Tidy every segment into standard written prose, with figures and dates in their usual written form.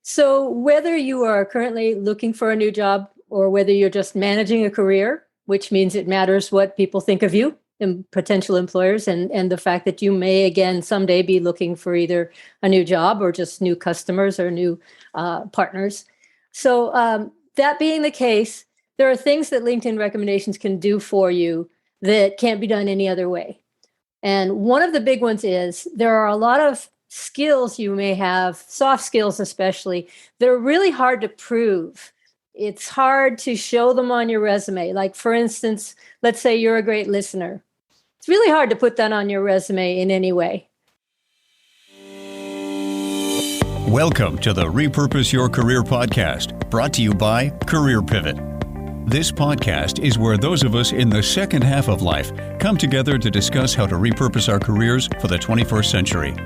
So whether you are currently looking for a new job or whether you're just managing a career, which means it matters what people think of you and potential employers, and the fact that you may again someday be looking for either a new job or just new customers or new partners. So that being the case, there are things that LinkedIn recommendations can do for you that can't be done any other way. And one of the big ones is there are a lot of skills you may have, soft skills especially, they're really hard to prove. It's hard to show them on your resume. Like, for instance, let's say you're a great listener. It's really hard to put that on your resume in any way. Welcome to the Repurpose Your Career podcast, brought to you by Career Pivot. This podcast is where those of us in the second half of life come together to discuss how to repurpose our careers for the 21st century.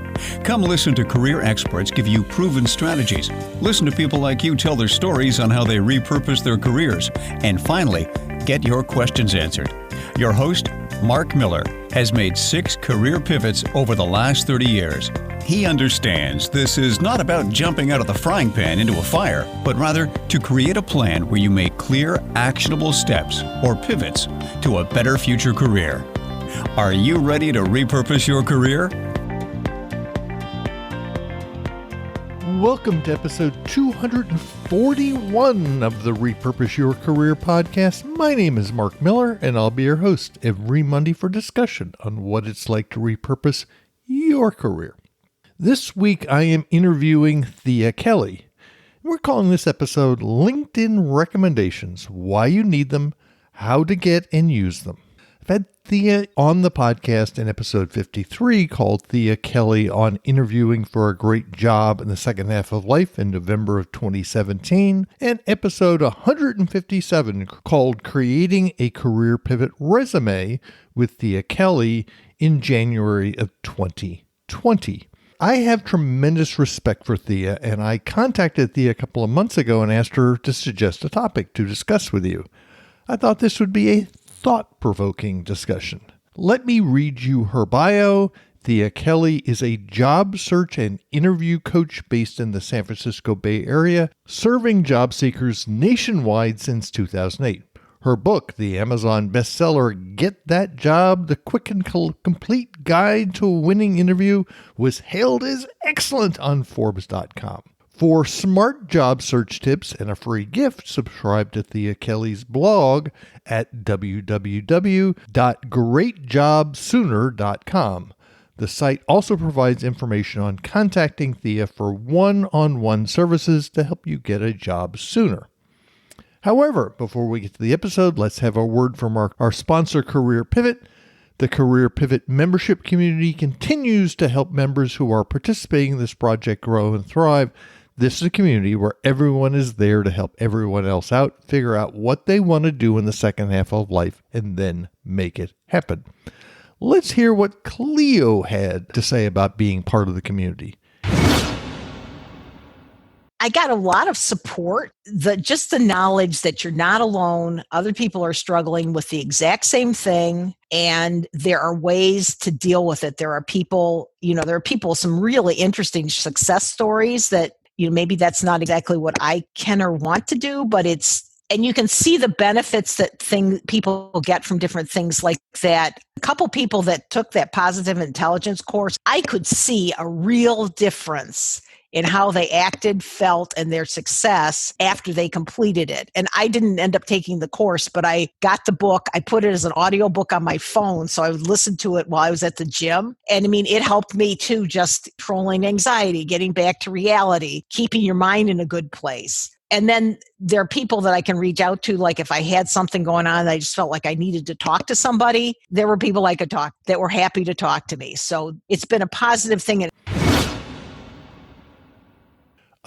Come listen to career experts give you proven strategies. Listen to people like you tell their stories on how they repurpose their careers. And finally, get your questions answered. Your host, Mark Miller, has made 6 career pivots over the last 30 years. He understands this is not about jumping out of the frying pan into a fire, but rather to create a plan where you make clear, actionable steps or pivots to a better future career. Are you ready to repurpose your career? Welcome to episode 241 of the Repurpose Your Career podcast. My name is Mark Miller, and I'll be your host every Monday for discussion on what it's like to repurpose your career. This week, I am interviewing Thea Kelley. We're calling this episode LinkedIn Recommendations, Why You Need Them, How to Get and Use Them. I've had Thea on the podcast in episode 53 called Thea Kelley on interviewing for a great job in the second half of life in November of 2017, and episode 157 called Creating a Career Pivot Resume with Thea Kelley in January of 2020. I have tremendous respect for Thea, and I contacted Thea a couple of months ago and asked her to suggest a topic to discuss with you. I thought this would be a thought-provoking discussion. Let me read you her bio. Thea Kelley is a job search and interview coach based in the San Francisco Bay Area, serving job seekers nationwide since 2008. Her book, the Amazon bestseller Get That Job, the Quick and Complete Guide to a Winning Interview, was hailed as excellent on Forbes.com. For smart job search tips and a free gift, subscribe to Thea Kelley's blog at www.greatjobsooner.com. The site also provides information on contacting Thea for one-on-one services to help you get a job sooner. However, before we get to the episode, let's have a word from our sponsor, Career Pivot. The Career Pivot membership community continues to help members who are participating in this project grow and thrive. This is a community where everyone is there to help everyone else out, figure out what they want to do in the second half of life, and then make it happen. Let's hear what Cleo had to say about being part of the community. I got a lot of support, just the knowledge that you're not alone. Other people are struggling with the exact same thing, and there are ways to deal with it. There are people with some really interesting success stories that, maybe that's not exactly what I can or want to do, but and you can see the benefits that people get from different things like that. A couple people that took that positive intelligence course, I could see a real difference in how they acted, felt, and their success after they completed it. And I didn't end up taking the course, but I got the book. I put it as an audio book on my phone, so I would listen to it while I was at the gym. And it helped me too, just controlling anxiety, getting back to reality, keeping your mind in a good place. And then there are people that I can reach out to, like if I had something going on, I just felt like I needed to talk to somebody. There were people I could talk that were happy to talk to me. So it's been a positive thing.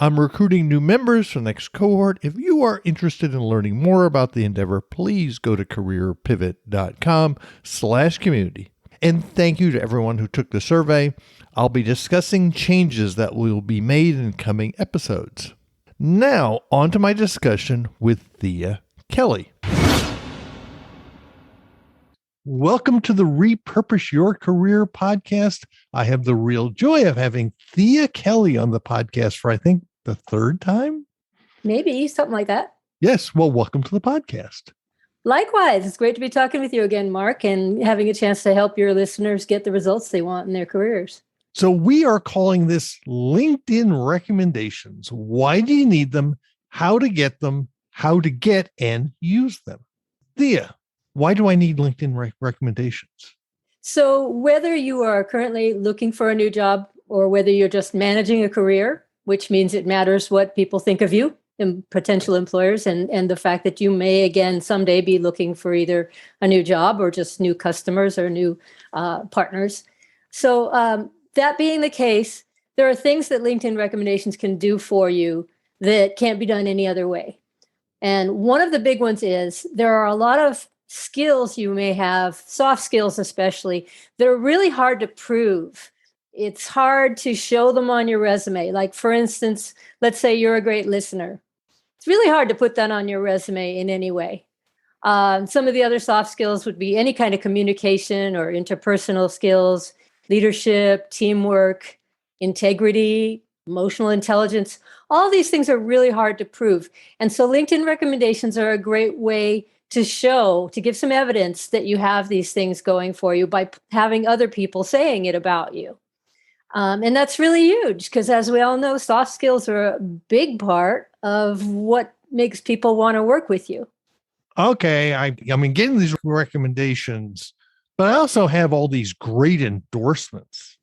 I'm recruiting new members for the next cohort. If you are interested in learning more about the endeavor, please go to careerpivot.com/community. And thank you to everyone who took the survey. I'll be discussing changes that will be made in coming episodes. Now, on to my discussion with Thea Kelley. Welcome to the Repurpose Your Career podcast. I have the real joy of having Thea Kelley on the podcast for, I think, the third time. Maybe something like that. Yes. Well, welcome to the podcast. Likewise, it's great to be talking with you again, Mark, and having a chance to help your listeners get the results they want in their careers. So we are calling this LinkedIn recommendations. Why do you need them? How to get them? How to get and use them? Thea, why do I need LinkedIn recommendations? So whether you are currently looking for a new job or whether you're just managing a career, which means it matters what people think of you and potential employers, and the fact that you may again someday be looking for either a new job or just new customers or new partners. So that being the case, there are things that LinkedIn recommendations can do for you that can't be done any other way. And one of the big ones is there are a lot of skills you may have, soft skills especially, that are really hard to prove. It's hard to show them on your resume. Like, for instance, let's say you're a great listener. It's really hard to put that on your resume in any way. Some of the other soft skills would be any kind of communication or interpersonal skills, leadership, teamwork, integrity, emotional intelligence. All these things are really hard to prove. And so LinkedIn recommendations are a great way to show, to give some evidence that you have these things going for you by having other people saying it about you. And that's really huge because, as we all know, soft skills are a big part of what makes people want to work with you. Okay. I mean, getting these recommendations, but I also have all these great endorsements.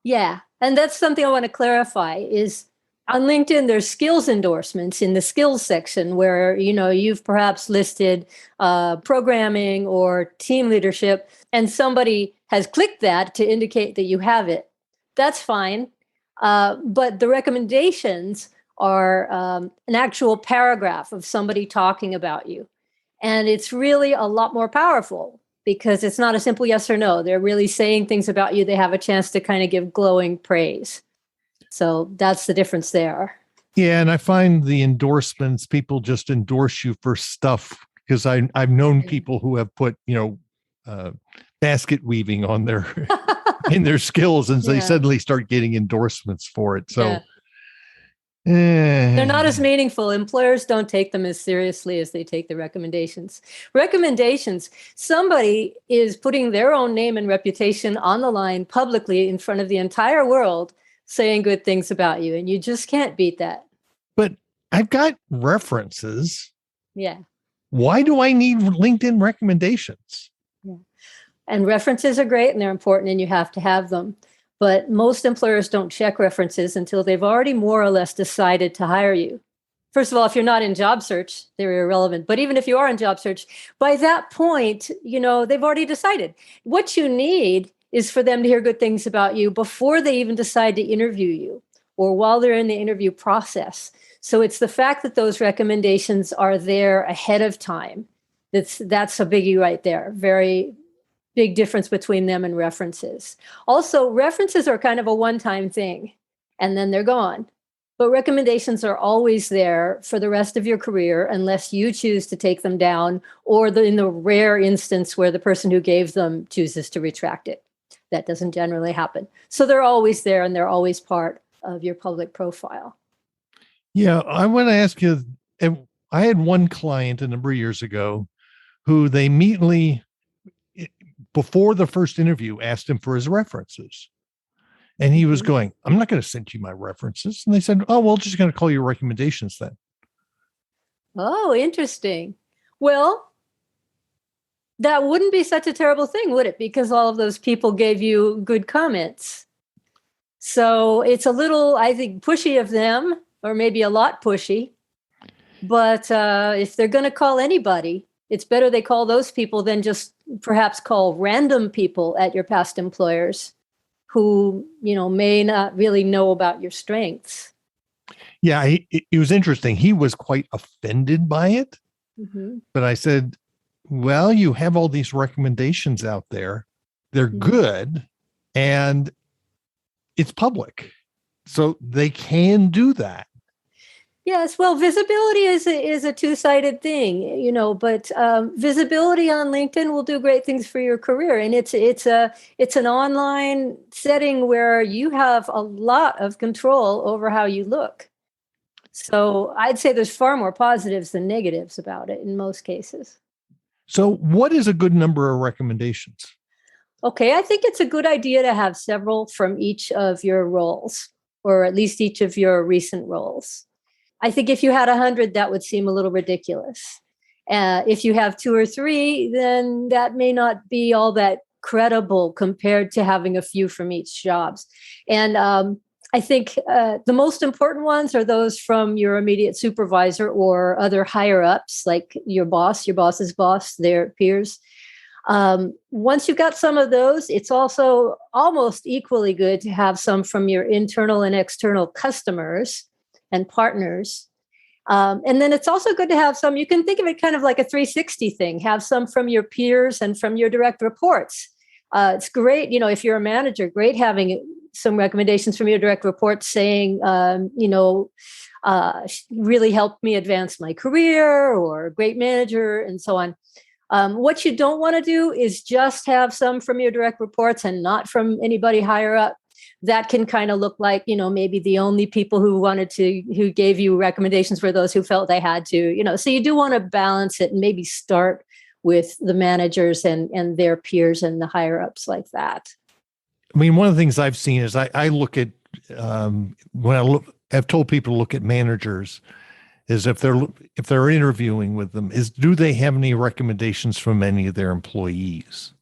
Yeah. And that's something I want to clarify is on LinkedIn, there's skills endorsements in the skills section where, you've perhaps listed programming or team leadership, and somebody has clicked that to indicate that you have it. That's fine. But the recommendations are an actual paragraph of somebody talking about you. And it's really a lot more powerful because it's not a simple yes or no. They're really saying things about you. They have a chance to kind of give glowing praise. So that's the difference there. Yeah. And I find the endorsements, people just endorse you for stuff because I've known people who have put, basket weaving on their in their skills, and they suddenly start getting endorsements for it. So they're not as meaningful. Employers don't take them as seriously as they take the recommendations. Recommendations, somebody is putting their own name and reputation on the line publicly in front of the entire world saying good things about you, and you just can't beat that. But I've got references. Yeah. Why do I need LinkedIn recommendations? Yeah. And references are great and they're important and you have to have them. But most employers don't check references until they've already more or less decided to hire you. First of all, if you're not in job search, they're irrelevant. But even if you are in job search, by that point, they've already decided. What you need is for them to hear good things about you before they even decide to interview you or while they're in the interview process. So it's the fact that those recommendations are there ahead of time. That's a biggie right there. Very big difference between them and references. Also, references are kind of a one-time thing, and then they're gone. But recommendations are always there for the rest of your career unless you choose to take them down or in the rare instance where the person who gave them chooses to retract it. That doesn't generally happen. So they're always there and they're always part of your public profile. Yeah, I want to ask you, I had one client a number of years ago who they immediately, before the first interview, asked him for his references. And he was going, I'm not going to send you my references. And they said, oh, well, just going to call your recommendations then. Oh, interesting. Well, that wouldn't be such a terrible thing, would it? Because all of those people gave you good comments. So it's a little, I think, pushy of them, or maybe a lot pushy. But if they're going to call anybody, it's better they call those people than just perhaps call random people at your past employers who, may not really know about your strengths. Yeah, it was interesting. He was quite offended by it. Mm-hmm. But I said, well, you have all these recommendations out there. They're good and it's public. So they can do that. Yes, well, visibility is a two-sided thing, but visibility on LinkedIn will do great things for your career. And it's an online setting where you have a lot of control over how you look. So I'd say there's far more positives than negatives about it in most cases. So what is a good number of recommendations? Okay, I think it's a good idea to have several from each of your roles, or at least each of your recent roles. I think if you had 100, that would seem a little ridiculous. If you have 2 or 3, then that may not be all that credible compared to having a few from each jobs. And I think the most important ones are those from your immediate supervisor or other higher ups, like your boss, your boss's boss, their peers. Once you've got some of those, it's also almost equally good to have some from your internal and external customers and partners. And then it's also good to have some, you can think of it kind of like a 360 thing, have some from your peers and from your direct reports. It's great, if you're a manager, great having some recommendations from your direct reports saying, really helped me advance my career, or great manager, and so on. What you don't want to do is just have some from your direct reports and not from anybody higher up. That can kind of look like, maybe the only people who gave you recommendations were those who felt they had to, so you do want to balance it and maybe start with the managers and their peers and the higher ups like that. I mean, one of the things I've seen is I look at, I've told people to look at managers is if they're interviewing with them, is do they have any recommendations from any of their employees?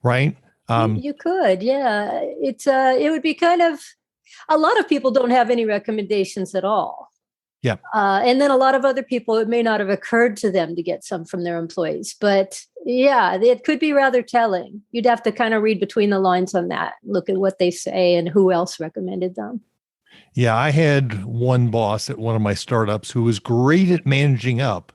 Right? You could, yeah. It would be kind of, a lot of people don't have any recommendations at all. Yeah. And then a lot of other people, it may not have occurred to them to get some from their employees. But yeah, it could be rather telling. You'd have to kind of read between the lines on that, look at what they say and who else recommended them. Yeah, I had one boss at one of my startups who was great at managing up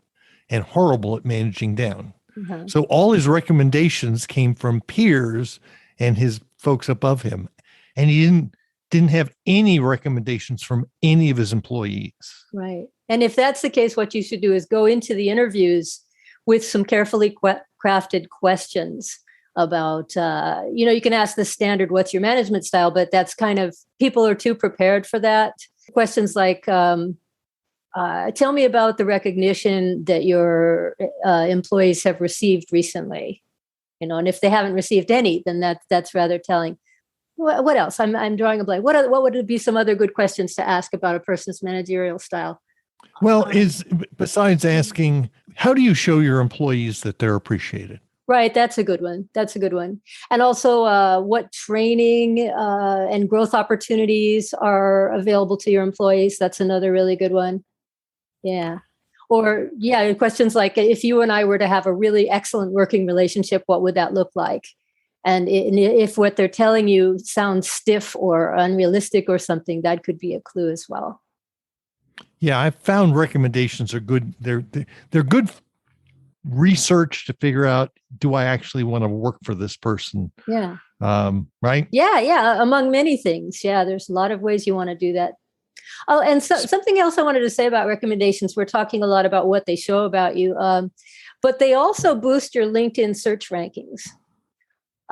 and horrible at managing down. Mm-hmm. So all his recommendations came from peers and his folks above him. And he didn't have any recommendations from any of his employees. Right. And if that's the case, what you should do is go into the interviews with some carefully crafted questions about, you can ask the standard, what's your management style? But that's kind of, people are too prepared for that. Questions like, tell me about the recognition that your employees have received recently. And if they haven't received any, then that's rather telling. What else? I'm drawing a blank. What would be some other good questions to ask about a person's managerial style? Well, besides asking, how do you show your employees that they're appreciated? Right. That's a good one. And also what training and growth opportunities are available to your employees. That's another really good one. Yeah. Or questions like, if you and I were to have a really excellent working relationship, what would that look like? And if what they're telling you sounds stiff or unrealistic or something, that could be a clue as well. Yeah, I've found recommendations are good. They're good research to figure out, do I actually want to work for this person? Yeah. Right? Yeah. Among many things. Yeah, there's a lot of ways you want to do that. Oh, and something else I wanted to say about recommendations. We're talking a lot about what they show about you, but they also boost your LinkedIn search rankings.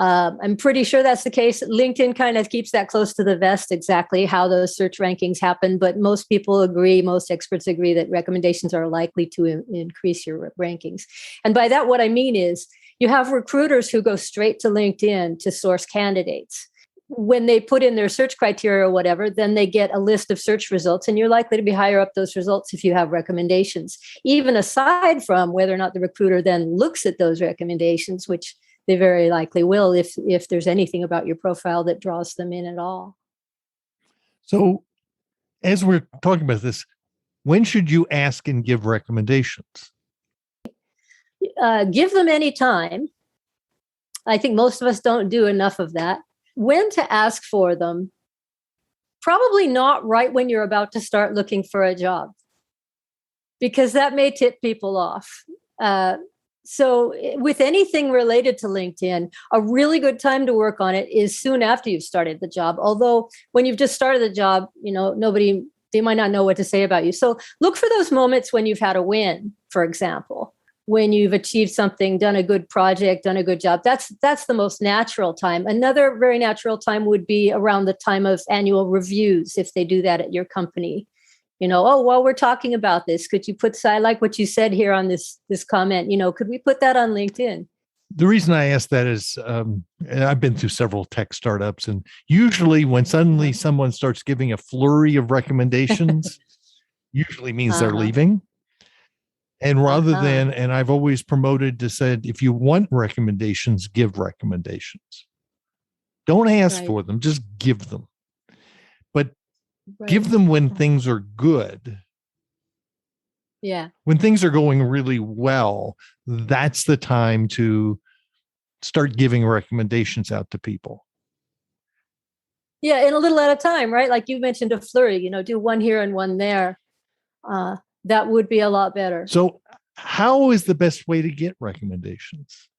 I'm pretty sure that's the case. LinkedIn kind of keeps that close to the vest, exactly how those search rankings happen. But most experts agree that recommendations are likely to increase your rankings. And by that, what I mean is you have recruiters who go straight to LinkedIn to source candidates. When they put in their search criteria or whatever, then they get a list of search results, and you're likely to be higher up those results if you have recommendations, even aside from whether or not the recruiter then looks at those recommendations, which they very likely will if there's anything about your profile that draws them in at all. So as we're talking about this, when should you ask and give recommendations? Give them any time. I think most of us don't do enough of that. When to ask for them? Probably not right when you're about to start looking for a job, because that may tip people off. So with anything related to LinkedIn, a really good time to work on it is soon after you've started the job. Although when you've just started the job, they might not know what to say about you. So look for those moments when you've had a win, for example, when you've achieved something, done a good project, done a good job. That's the most natural time. Another very natural time would be around the time of annual reviews, if they do that at your company. Oh, while we're talking about this, could you I like what you said here on this comment, could we put that on LinkedIn? The reason I ask that is I've been through several tech startups, and usually when suddenly someone starts giving a flurry of recommendations, usually means they're leaving. And rather than, and I've always promoted to said, if you want recommendations, give recommendations. Don't ask for them, just give them. But give them when things are good. Yeah. When things are going really well, that's the time to start giving recommendations out to people. Yeah, and a little at a time, right? Like you mentioned a flurry, do one here and one there. That would be a lot better. So how is the best way to get recommendations?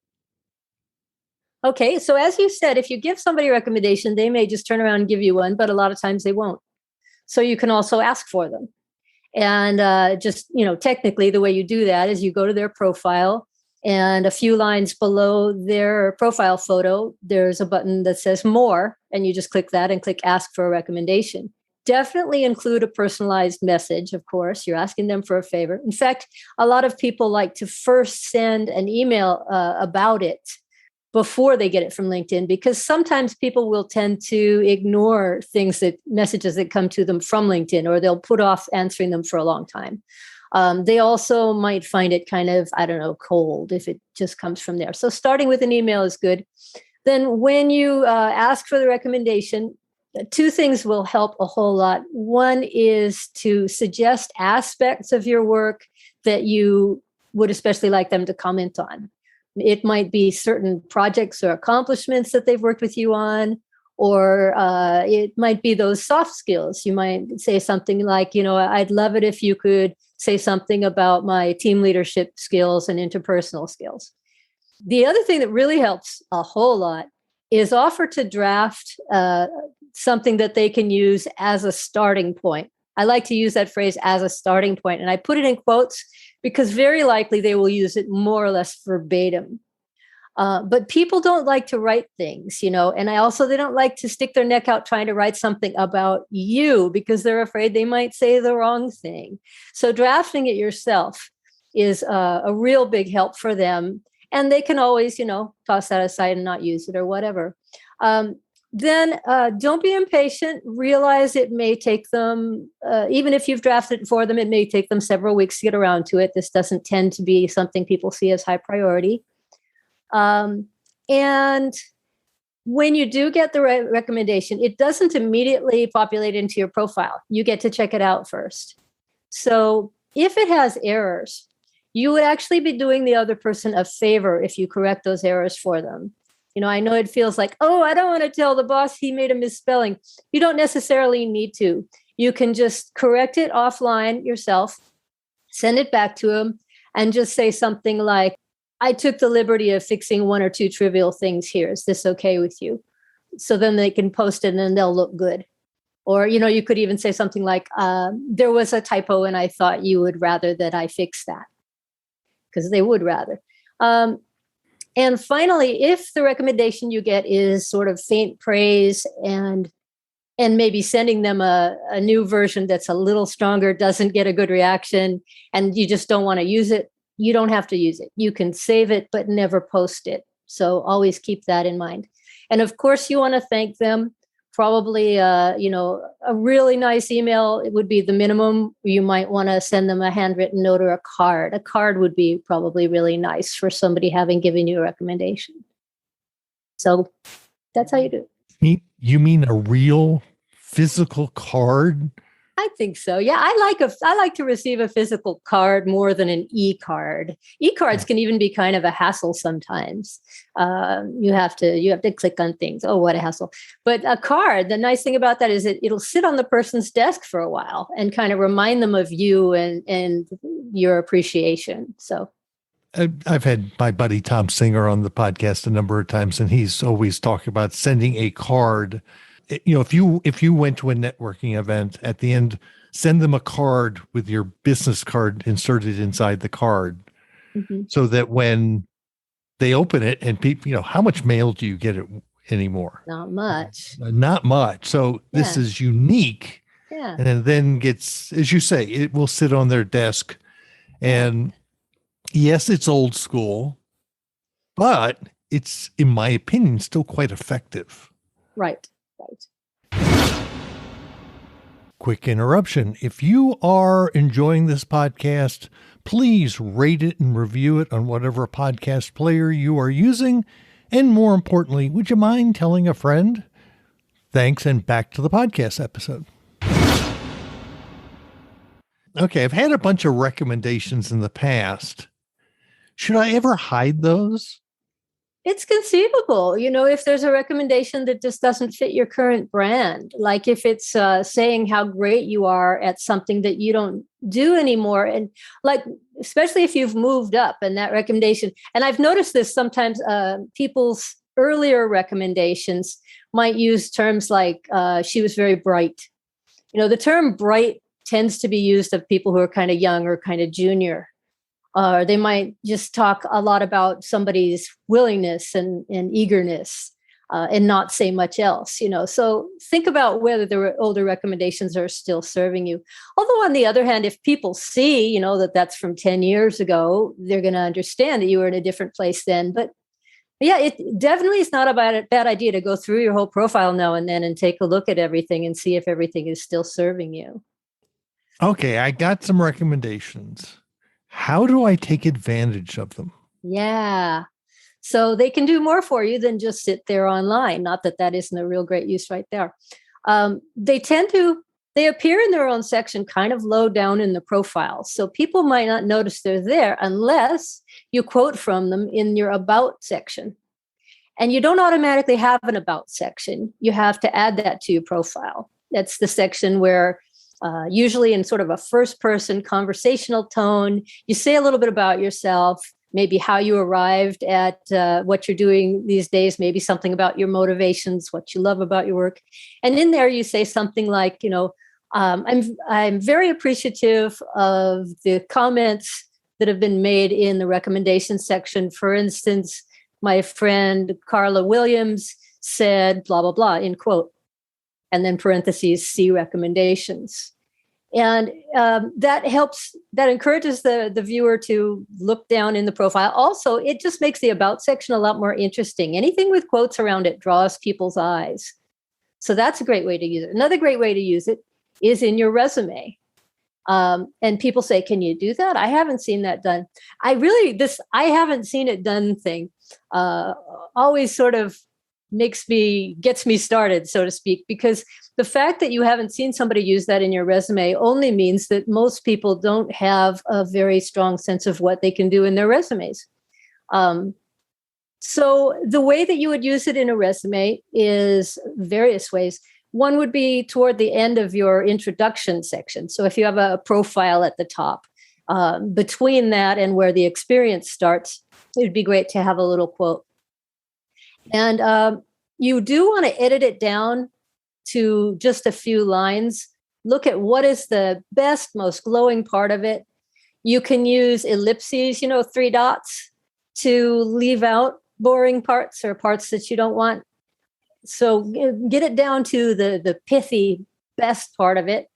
Okay, so as you said, if you give somebody a recommendation, they may just turn around and give you one, but a lot of times they won't. So you can also ask for them. And technically the way you do that is you go to their profile, and a few lines below their profile photo, there's a button that says more, and you just click that and click ask for a recommendation. Definitely include a personalized message, of course. You're asking them for a favor. In fact, a lot of people like to first send an email about it before they get it from LinkedIn, because sometimes people will tend to ignore messages that come to them from LinkedIn, or they'll put off answering them for a long time. They also might find it kind of, cold if it just comes from there. So starting with an email is good. Then when you ask for the recommendation, two things will help a whole lot. One is to suggest aspects of your work that you would especially like them to comment on. It might be certain projects or accomplishments that they've worked with you on, or it might be those soft skills. You might say something like, I'd love it if you could say something about my team leadership skills and interpersonal skills. The other thing that really helps a whole lot is offer to draft something that they can use as a starting point. I like to use that phrase as a starting point, and I put it in quotes because very likely they will use it more or less verbatim. But people don't like to write things, and they don't like to stick their neck out trying to write something about you because they're afraid they might say the wrong thing. So drafting it yourself is a real big help for them. And they can always, toss that aside and not use it or whatever. Then don't be impatient. Realize it may take them, even if you've drafted it for them, it may take them several weeks to get around to it. This doesn't tend to be something people see as high priority. And when you do get the recommendation, it doesn't immediately populate into your profile. You get to check it out first. So if it has errors, you would actually be doing the other person a favor if you correct those errors for them. I know it feels like, I don't want to tell the boss he made a misspelling. You don't necessarily need to. You can just correct it offline yourself, send it back to him, and just say something like, I took the liberty of fixing one or two trivial things here. Is this okay with you? So then they can post it and they'll look good. Or, you could even say something like, there was a typo and I thought you would rather that I fix that. Because they would rather. And finally, if the recommendation you get is sort of faint praise and maybe sending them a new version that's a little stronger, doesn't get a good reaction, and you just don't want to use it, you don't have to use it. You can save it, but never post it. So always keep that in mind. And of course, you want to thank them. Probably, a really nice email, it would be the minimum. You might want to send them a handwritten note or a card. A card would be probably really nice for somebody having given you a recommendation. So that's how you do it. You mean a real physical card? I think so. Yeah, I like to receive a physical card more than an e-card. E-cards can even be kind of a hassle sometimes. You have to click on things. Oh, what a hassle! But a card, the nice thing about that is it'll sit on the person's desk for a while and kind of remind them of you and your appreciation. So I've had my buddy Tom Singer on the podcast a number of times, and he's always talking about sending a card. If you went to a networking event, at the end, send them a card with your business card inserted inside the card, so that when they open it and people, how much mail do you get anymore? Not much. Not much. So this is unique. Yeah. And then gets, as you say, it will sit on their desk. And yes, it's old school, but it's, in my opinion, still quite effective. Right. Right. Quick interruption. If you are enjoying this podcast, please rate it and review it on whatever podcast player you are using. And more importantly, would you mind telling a friend? Thanks, and back to the podcast episode. Okay, I've had a bunch of recommendations in the past. Should I ever hide those? It's conceivable, if there's a recommendation that just doesn't fit your current brand, like if it's saying how great you are at something that you don't do anymore. And like, especially if you've moved up and that recommendation, and I've noticed this sometimes, people's earlier recommendations might use terms like she was very bright. The term bright tends to be used of people who are kind of young or kind of junior. They might just talk a lot about somebody's willingness and eagerness and not say much else, So think about whether the older recommendations are still serving you. Although on the other hand, if people see, that that's from 10 years ago, they're going to understand that you were in a different place then. But yeah, it definitely is not a bad idea to go through your whole profile now and then and take a look at everything and see if everything is still serving you. Okay, I got some recommendations. How do I take advantage of them? Yeah. So they can do more for you than just sit there online. Not that that isn't a real great use right there. They appear in their own section kind of low down in the profile. So people might not notice they're there unless you quote from them in your about section. And you don't automatically have an about section. You have to add that to your profile. That's the section where usually in sort of a first-person conversational tone, you say a little bit about yourself, maybe how you arrived at what you're doing these days, maybe something about your motivations, what you love about your work. And in there, you say something like, I'm very appreciative of the comments that have been made in the recommendation section. For instance, my friend Carla Williams said, blah, blah, blah, in quote. And then parentheses, see recommendations. And that encourages the viewer to look down in the profile. Also, it just makes the about section a lot more interesting. Anything with quotes around it draws people's eyes. So that's a great way to use it. Another great way to use it is in your resume. And people say, can you do that? I haven't seen that done. I haven't seen it done thing always sort of gets me started, so to speak, because the fact that you haven't seen somebody use that in your resume only means that most people don't have a very strong sense of what they can do in their resumes. So the way that you would use it in a resume is various ways. One would be toward the end of your introduction section. So if you have a profile at the top, between that and where the experience starts, it would be great to have a little quote. And you do want to edit it down to just a few lines. Look at what is the best, most glowing part of it. You can use ellipses, 3 dots, to leave out boring parts or parts that you don't want. So get it down to the pithy best part of it.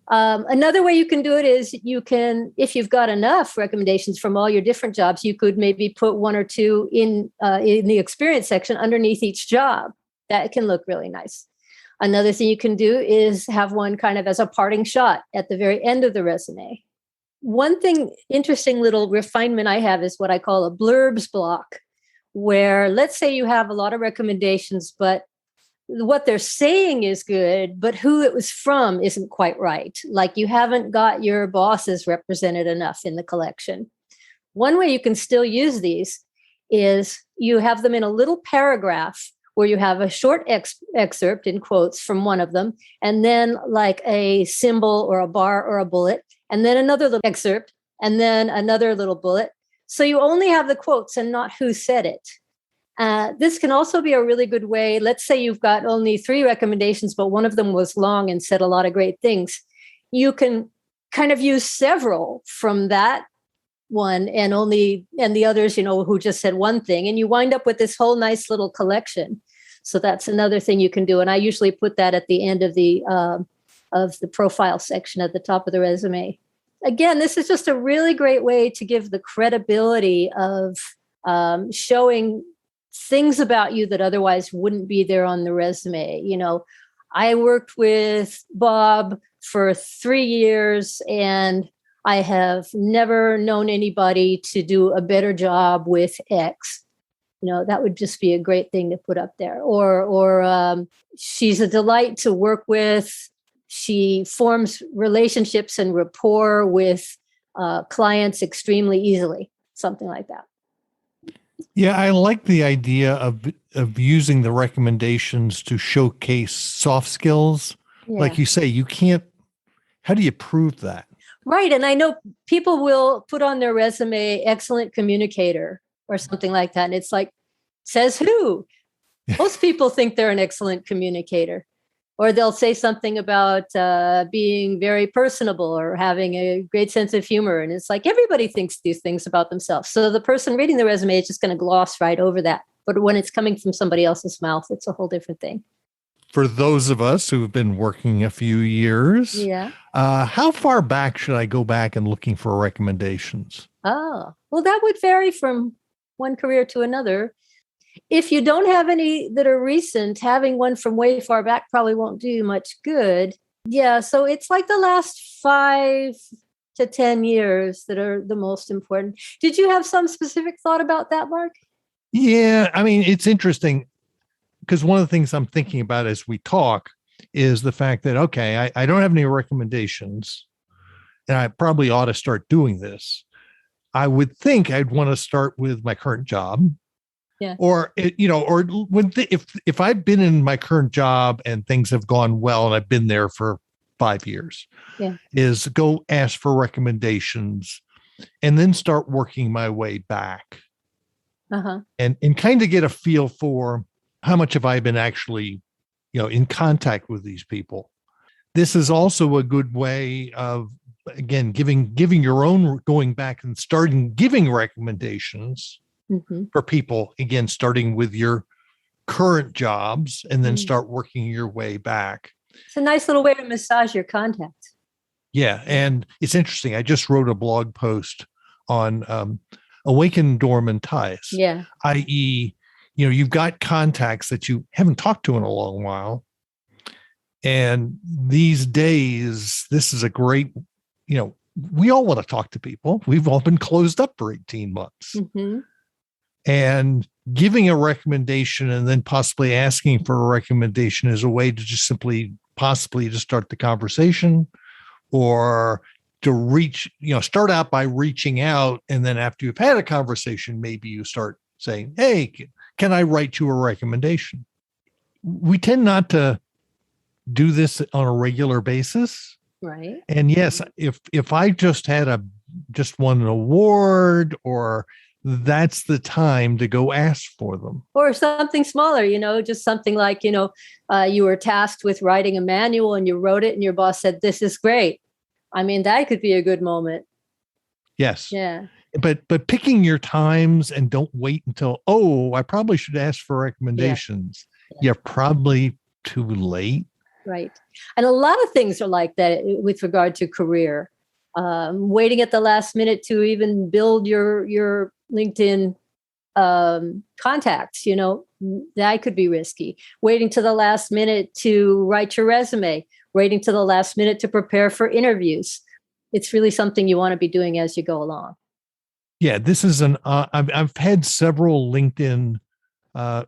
Another way you can do it is if you've got enough recommendations from all your different jobs, you could maybe put 1 or 2 in the experience section underneath each job. That can look really nice. Another thing you can do is have one kind of as a parting shot at the very end of the resume. One interesting little refinement I have is what I call a Blurbs Block, where let's say you have a lot of recommendations, but what they're saying is good, but who it was from isn't quite right. Like you haven't got your bosses represented enough in the collection. One way you can still use these is you have them in a little paragraph where you have a short excerpt in quotes from one of them, and then like a symbol or a bar or a bullet, and then another little excerpt, and then another little bullet. So you only have the quotes and not who said it. This can also be a really good way. Let's say you've got only 3 recommendations, but one of them was long and said a lot of great things. You can kind of use several from that one and the others, who just said one thing, and you wind up with this whole nice little collection. So that's another thing you can do. And I usually put that at the end of the of the profile section at the top of the resume. Again, this is just a really great way to give the credibility of showing things about you that otherwise wouldn't be there on the resume. I worked with Bob for 3 years, and I have never known anybody to do a better job with X. That would just be a great thing to put up there. Or she's a delight to work with. She forms relationships and rapport with clients extremely easily, something like that. Yeah, I like the idea of using the recommendations to showcase soft skills. Yeah. Like you say, you can't, how do you prove that? Right. And I know people will put on their resume, excellent communicator or something like that. And it's like, says who? Most people think they're an excellent communicator. Or they'll say something about being very personable or having a great sense of humor. And it's like everybody thinks these things about themselves. So the person reading the resume is just going to gloss right over that. But when it's coming from somebody else's mouth, it's a whole different thing. For those of us who've been working a few years, yeah. How far back should I go back and looking for recommendations? Oh, well, that would vary from one career to another. If you don't have any that are recent, having one from way far back probably won't do you much good. Yeah, so it's like the last 5 to 10 years that are the most important. Did you have some specific thought about that, Mark? Yeah, I mean, it's interesting because one of the things I'm thinking about as we talk is the fact that, okay, I don't have any recommendations, and I probably ought to start doing this. I would think I'd want to start with my current job. Yeah. Or, if I've been in my current job and things have gone well and I've been there for 5 years, is go ask for recommendations and then start working my way back and kind of get a feel for how much have I been actually, in contact with these people. This is also a good way of, again, giving your own, going back and starting giving recommendations for people, again, starting with your current jobs and then start working your way back. It's a nice little way to massage your contacts. Yeah. And it's interesting. I just wrote a blog post on awaken dormant ties, i.e., you've got contacts that you haven't talked to in a long while. And these days, this is a great, we all want to talk to people. We've all been closed up for 18 months. And giving a recommendation and then possibly asking for a recommendation is a way to just possibly to start the conversation or to start out by reaching out. And then after you've had a conversation, maybe you start saying, hey, can I write you a recommendation? We tend not to do this on a regular basis. Right. And yes, if I just won an award, or that's the time to go ask for them. Or something smaller, just something like, you were tasked with writing a manual and you wrote it and your boss said, this is great. I mean, that could be a good moment. Yes. Yeah. But picking your times and don't wait until, I probably should ask for recommendations. Yeah. You're probably too late. Right. And a lot of things are like that with regard to career. Waiting at the last minute to even build your LinkedIn contacts, that could be risky. Waiting to the last minute to write your resume, waiting to the last minute to prepare for interviews. It's really something you want to be doing as you go along. Yeah, this is I've had several LinkedIn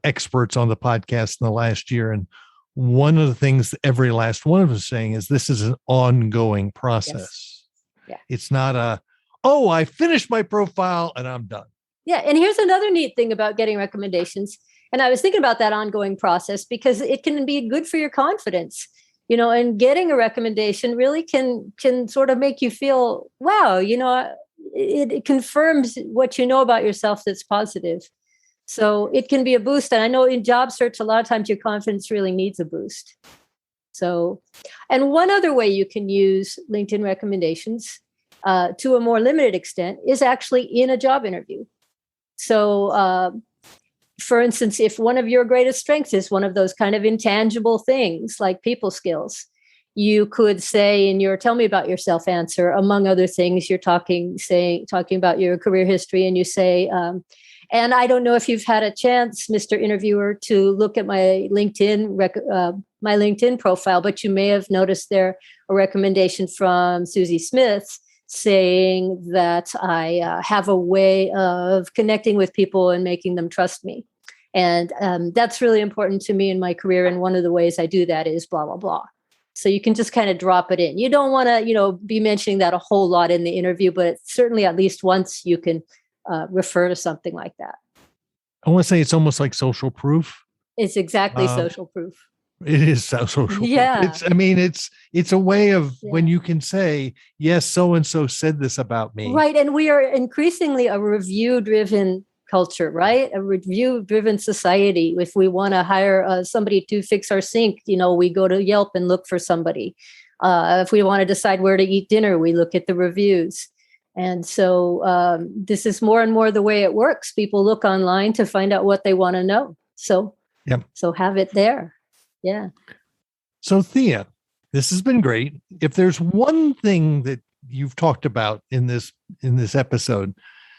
experts on the podcast in the last year. And one of the things every last one of us is saying is this is an ongoing process. Yes. Yeah. It's not I finished my profile and I'm done. Yeah. And here's another neat thing about getting recommendations. And I was thinking about that ongoing process because it can be good for your confidence, and getting a recommendation really can sort of make you feel, wow, it confirms what you know about yourself that's positive. So it can be a boost. And I know in job search, a lot of times your confidence really needs a boost. So, and one other way you can use LinkedIn recommendations to a more limited extent is actually in a job interview. So, for instance, if one of your greatest strengths is one of those kind of intangible things like people skills, you could say in your tell me about yourself answer, among other things, you're talking about your career history, and you say, and I don't know if you've had a chance, Mr. Interviewer, to look at my LinkedIn profile, but you may have noticed there a recommendation from Susie Smith saying that I have a way of connecting with people and making them trust me. And that's really important to me in my career. And one of the ways I do that is blah, blah, blah. So you can just kind of drop it in. You don't want to, be mentioning that a whole lot in the interview, but certainly at least once you can refer to something like that. I want to say it's almost like social proof. It's exactly social proof. It is social proof. Yeah. It's a way of when you can say, yes, so-and-so said this about me. Right. And we are increasingly a review-driven culture, right? A review-driven society. If we want to hire somebody to fix our sink, we go to Yelp and look for somebody. If we want to decide where to eat dinner, we look at the reviews. And so this is more and more the way it works. People look online to find out what they want to know. So have it there. Yeah. So Thea, this has been great. If there's one thing that you've talked about in this episode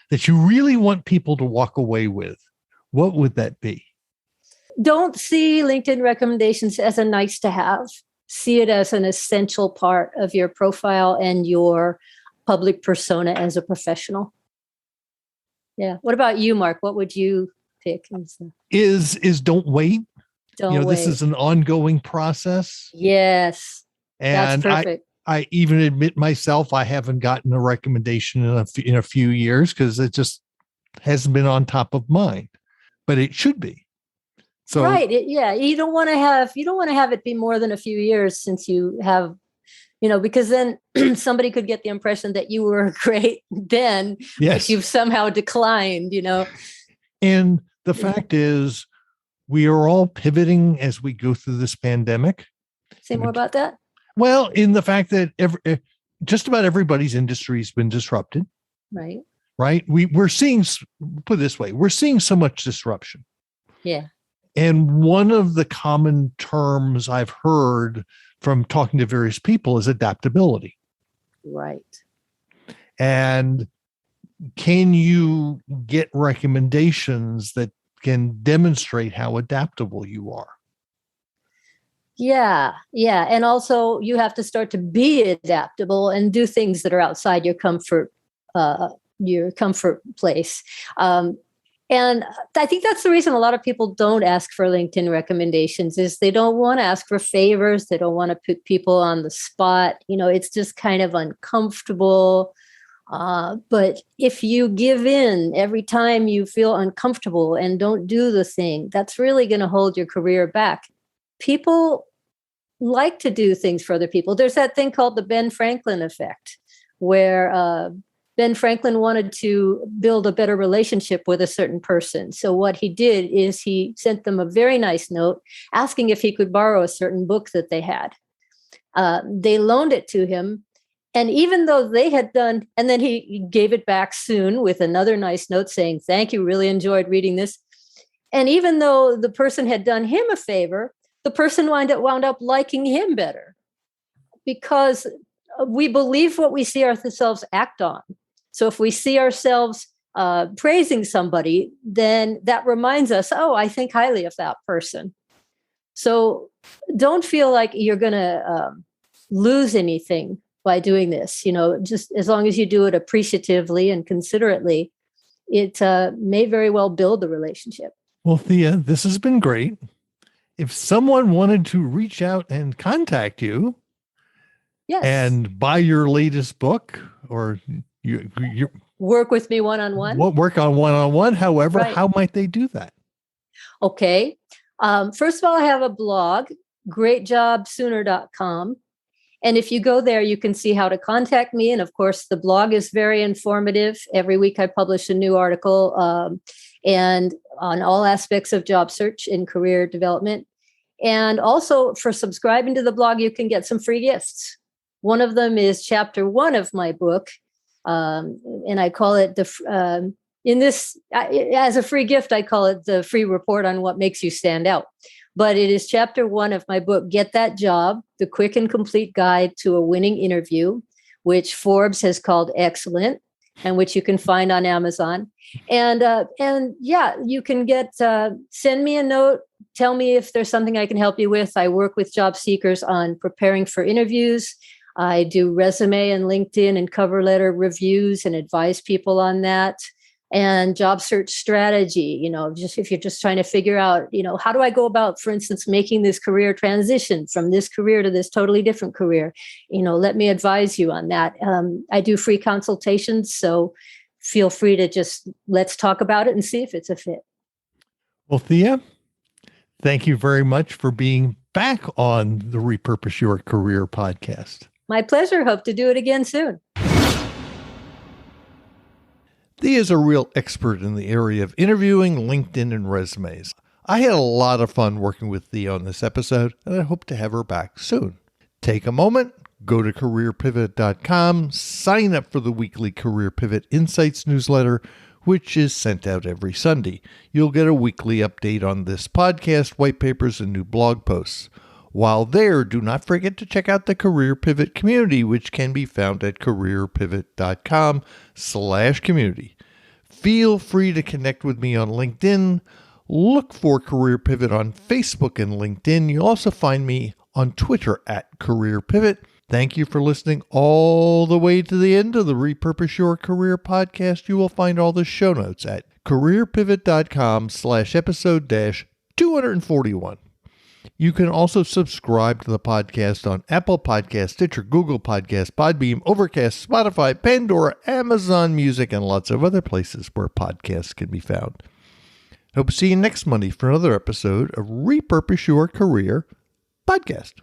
that you really want people to walk away with, what would that be? Don't see LinkedIn recommendations as a nice to have. See it as an essential part of your profile and your public persona as a professional. Yeah. What about you, Mark? What would you pick? Is don't wait. Don't wait. This is an ongoing process. Yes. And that's perfect. I even admit myself, I haven't gotten a recommendation in a few years because it just hasn't been on top of mind, but it should be. So right. You don't want to have it be more than a few years since you have, because then somebody could get the impression that you were great then, but you've somehow declined, And the fact is, we are all pivoting as we go through this pandemic. Say more about that. Well, in the fact that just about everybody's industry has been disrupted. Right. Right. We're seeing, put it this way, we're seeing so much disruption. Yeah. And one of the common terms I've heard from talking to various people is adaptability. Right. And can you get recommendations that can demonstrate how adaptable you are? Yeah. And also you have to start to be adaptable and do things that are outside your comfort place. And I think that's the reason a lot of people don't ask for LinkedIn recommendations is they don't want to ask for favors. They don't want to put people on the spot. It's just kind of uncomfortable. But if you give in every time you feel uncomfortable and don't do the thing, that's really going to hold your career back. People like to do things for other people. There's that thing called the Ben Franklin effect, where Ben Franklin wanted to build a better relationship with a certain person. So what he did is he sent them a very nice note asking if he could borrow a certain book that they had. They loaned it to him. And even though they had done, and then he gave it back soon with another nice note saying, thank you, really enjoyed reading this. And even though the person had done him a favor, the person wound up liking him better because we believe what we see ourselves act on. So if we see ourselves praising somebody, then that reminds us, oh, I think highly of that person. So don't feel like you're going to lose anything by doing this. Just as long as you do it appreciatively and considerately, it may very well build the relationship. Well, Thea, this has been great. If someone wanted to reach out and contact you and buy your latest book or you work with me one-on-one, work on one-on-one, however, how might they do that? Okay. First of all, I have a blog, greatjobsooner.com. And if you go there, you can see how to contact me. And of course, the blog is very informative. Every week I publish a new article and on all aspects of job search and career development. And also for subscribing to the blog, you can get some free gifts. One of them is chapter 1 of my book. And I call it as a free gift, I call it the free report on what makes you stand out. but it is chapter 1 of my book, Get That Job, The Quick and Complete Guide to a Winning Interview, which Forbes has called excellent, and which you can find on Amazon. And yeah, you can send me a note. Tell me if there's something I can help you with. I work with job seekers on preparing for interviews. I do resume and LinkedIn and cover letter reviews and advise people on that. And job search strategy, just if you're just trying to figure out, how do I go about, for instance, making this career transition from this career to this totally different career? Let me advise you on that. I do free consultations, so feel free to let's talk about it and see if it's a fit. Well, Thea, thank you very much for being back on the Repurpose Your Career podcast. My pleasure. Hope to do it again soon. Thea is a real expert in the area of interviewing, LinkedIn, and resumes. I had a lot of fun working with Thea on this episode, and I hope to have her back soon. Take a moment, go to careerpivot.com, sign up for the weekly Career Pivot Insights newsletter, which is sent out every Sunday. You'll get a weekly update on this podcast, white papers, and new blog posts. While there, do not forget to check out the Career Pivot community, which can be found at careerpivot.com/community. Feel free to connect with me on LinkedIn. Look for Career Pivot on Facebook and LinkedIn. You'll also find me on Twitter at Career Pivot. Thank you for listening all the way to the end of the Repurpose Your Career podcast. You will find all the show notes at careerpivot.com/episode-241. You can also subscribe to the podcast on Apple Podcasts, Stitcher, Google Podcasts, Podbeam, Overcast, Spotify, Pandora, Amazon Music, and lots of other places where podcasts can be found. Hope to see you next Monday for another episode of Repurpose Your Career podcast.